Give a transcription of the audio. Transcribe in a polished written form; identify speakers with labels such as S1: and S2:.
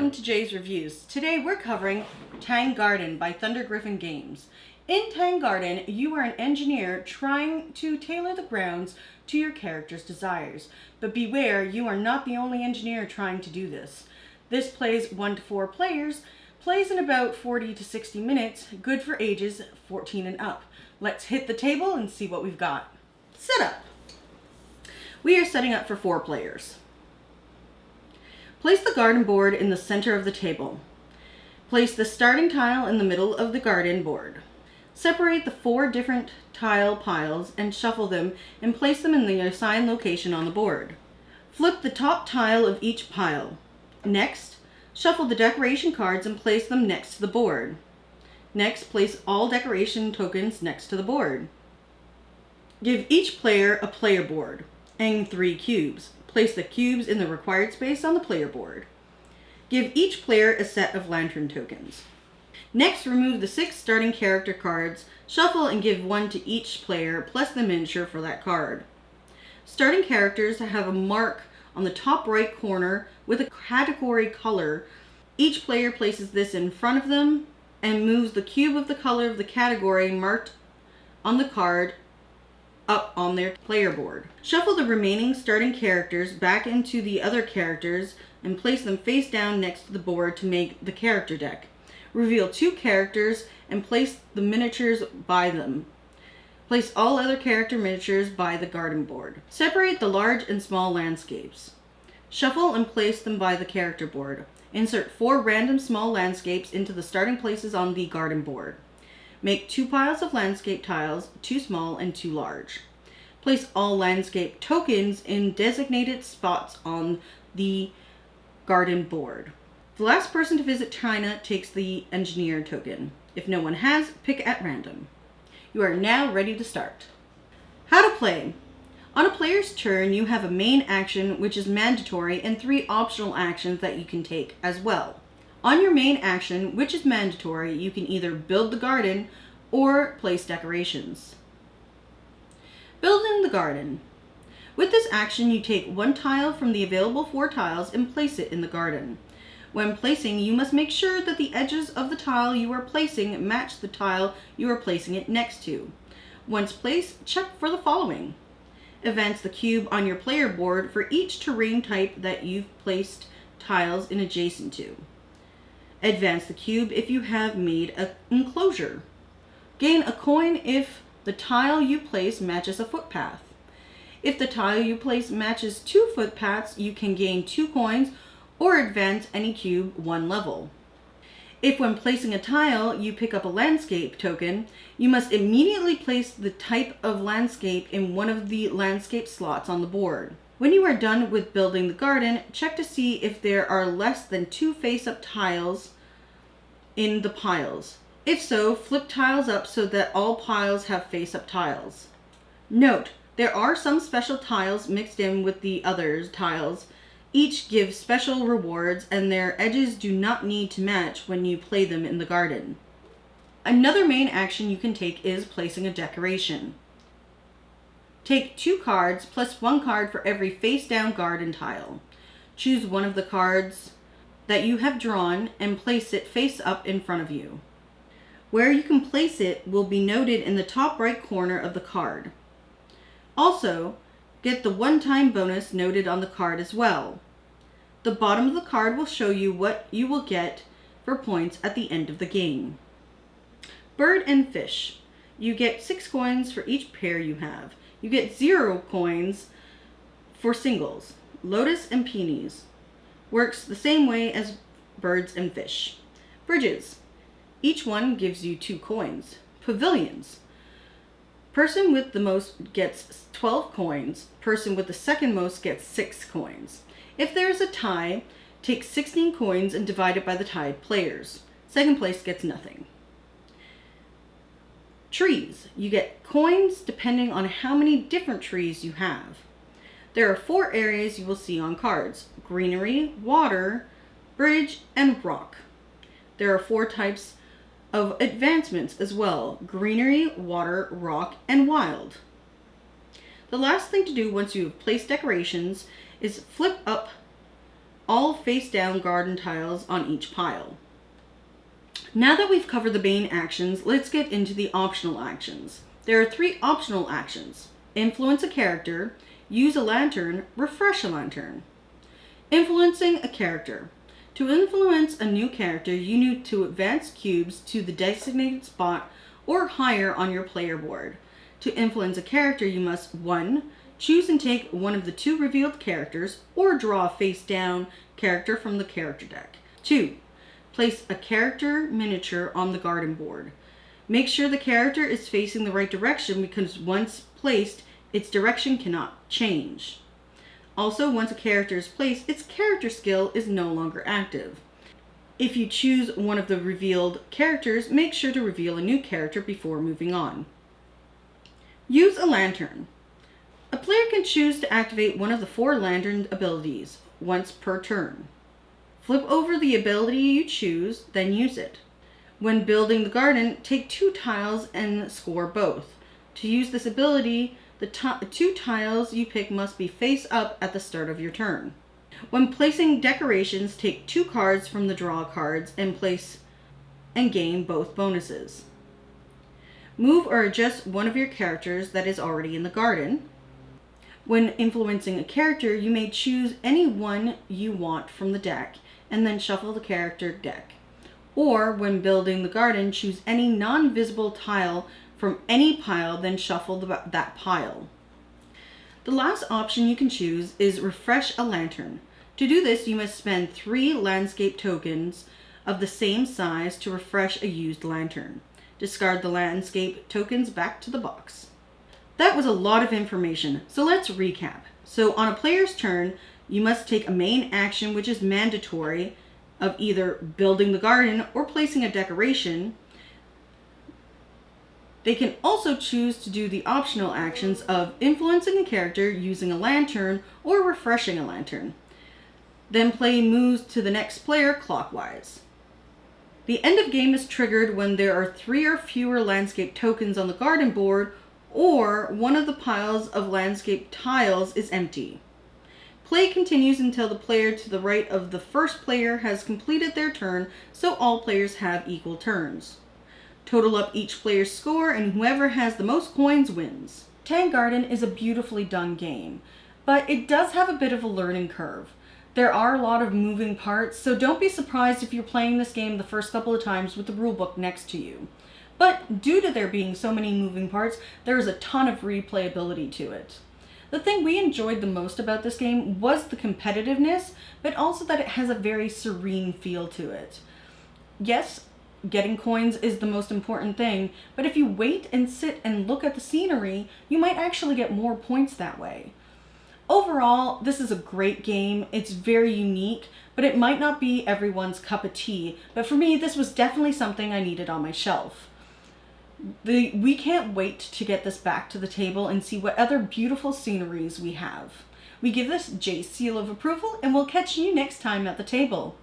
S1: welcome to Jay's Reviews. Today we're covering Tang Garden by ThunderGryph Games. In Tang Garden, you are an engineer trying to tailor the grounds to your character's desires. But beware, you are not the only engineer trying to do this. This plays 1 to 4 players, plays in about 40 to 60 minutes, good for ages 14 and up. Let's hit the table and see what we've got. Setup. We are setting up for 4 players. Place the garden board in the center of the table. Place the starting tile in the middle of the garden board. Separate the 4 different tile piles and shuffle them and place them in the assigned location on the board. Flip the top tile of each pile. Next, shuffle the decoration cards and place them next to the board. Next, place all decoration tokens next to the board. Give each player a player board and 3 cubes. Place the cubes in the required space on the player board. Give each player a set of lantern tokens. Next, remove the 6 starting character cards, shuffle and give 1 to each player plus the miniature for that card. Starting characters have a mark on the top right corner with a category color. Each player places this in front of them and moves the cube of the color of the category marked on the card up on their player board. Shuffle the remaining starting characters back into the other characters and place them face down next to the board to make the character deck. Reveal 2 characters and place the miniatures by them. Place all other character miniatures by the garden board. Separate the large and small landscapes. Shuffle and place them by the character board. Insert 4 random small landscapes into the starting places on the garden board. Make 2 piles of landscape tiles, 2 small and 2 large. Place all landscape tokens in designated spots on the garden board. The last person to visit China takes the engineer token. If no one has, pick at random. You are now ready to start. How to play. On a player's turn, you have a main action which is mandatory and 3 optional actions that you can take as well. On your main action, which is mandatory, you can either build the garden or place decorations. Building the garden. With this action, you take 1 tile from the available 4 tiles and place it in the garden. When placing, you must make sure that the edges of the tile you are placing match the tile you are placing it next to. Once placed, check for the following. Advance the cube on your player board for each terrain type that you've placed tiles in adjacent to. Advance the cube if you have made an enclosure. Gain a coin if the tile you place matches a footpath. If the tile you place matches 2 footpaths, you can gain 2 coins or advance any cube 1 level. If when placing a tile you pick up a landscape token, you must immediately place the type of landscape in one of the landscape slots on the board. When you are done with building the garden, check to see if there are less than 2 face-up tiles in the piles. If so, flip tiles up so that all piles have face-up tiles. Note, there are some special tiles mixed in with the other tiles. Each give special rewards and their edges do not need to match when you play them in the garden. Another main action you can take is placing a decoration. Take 2 cards plus 1 card for every face-down garden tile. Choose one of the cards that you have drawn and place it face up in front of you. Where you can place it will be noted in the top right corner of the card. Also, get the one-time bonus noted on the card as well. The bottom of the card will show you what you will get for points at the end of the game. Bird and fish. You get 6 coins for each pair you have. You get 0 coins for singles. Lotus and peonies. Works the same way as birds and fish. Bridges. Each one gives you 2 coins. Pavilions. Person with the most gets 12 coins. Person with the second most gets 6 coins. If there is a tie, take 16 coins and divide it by the tied players. Second place gets nothing. Trees. You get coins depending on how many different trees you have. There are 4 areas you will see on cards: greenery, water, bridge, and rock. There are 4 types of advancements as well: greenery, water, rock, and wild. The last thing to do once you have placed decorations is flip up all face-down garden tiles on each pile. Now that we've covered the main actions, let's get into the optional actions. There are 3 optional actions: influence a character, use a lantern, refresh a lantern. Influencing a character. To influence a new character, you need to advance cubes to the designated spot or higher on your player board. To influence a character, you must 1. Choose and take one of the 2 revealed characters, or draw a face-down character from the character deck. 2. Place a character miniature on the garden board. Make sure the character is facing the right direction, because once placed, its direction cannot change. Also, once a character is placed, its character skill is no longer active. If you choose one of the revealed characters, make sure to reveal a new character before moving on. Use a lantern. A player can choose to activate one of the 4 lantern abilities, once per turn. Flip over the ability you choose, then use it. When building the garden, take 2 tiles and score both. To use this ability, the 2 tiles you pick must be face up at the start of your turn. When placing decorations, take 2 cards from the draw cards and place and gain both bonuses. Move or adjust one of your characters that is already in the garden. When influencing a character, you may choose any one you want from the deck and then shuffle the character deck. Or when building the garden, choose any non-visible tile from any pile, then shuffle that pile. The last option you can choose is refresh a lantern. To do this, you must spend 3 landscape tokens of the same size to refresh a used lantern. Discard the landscape tokens back to the box. That was a lot of information, so let's recap. So on a player's turn, you must take a main action, which is mandatory, of either building the garden or placing a decoration. They can also choose to do the optional actions of influencing a character, using a lantern, or refreshing a lantern. Then play moves to the next player clockwise. The end of game is triggered when there are 3 or fewer landscape tokens on the garden board, or one of the piles of landscape tiles is empty. Play continues until the player to the right of the first player has completed their turn, so all players have equal turns. Total up each player's score, and whoever has the most coins wins. Tang Garden is a beautifully done game, but it does have a bit of a learning curve. There are a lot of moving parts, so don't be surprised if you're playing this game the first couple of times with the rulebook next to you. But due to there being so many moving parts, there is a ton of replayability to it. The thing we enjoyed the most about this game was the competitiveness, but also that it has a very serene feel to it. Yes, getting coins is the most important thing, but if you wait and sit and look at the scenery, you might actually get more points that way. Overall, this is a great game. It's very unique, but it might not be everyone's cup of tea. But for me, this was definitely something I needed on my shelf. We can't wait to get this back to the table and see what other beautiful sceneries we have. We give this J seal of approval, and we'll catch you next time at the table.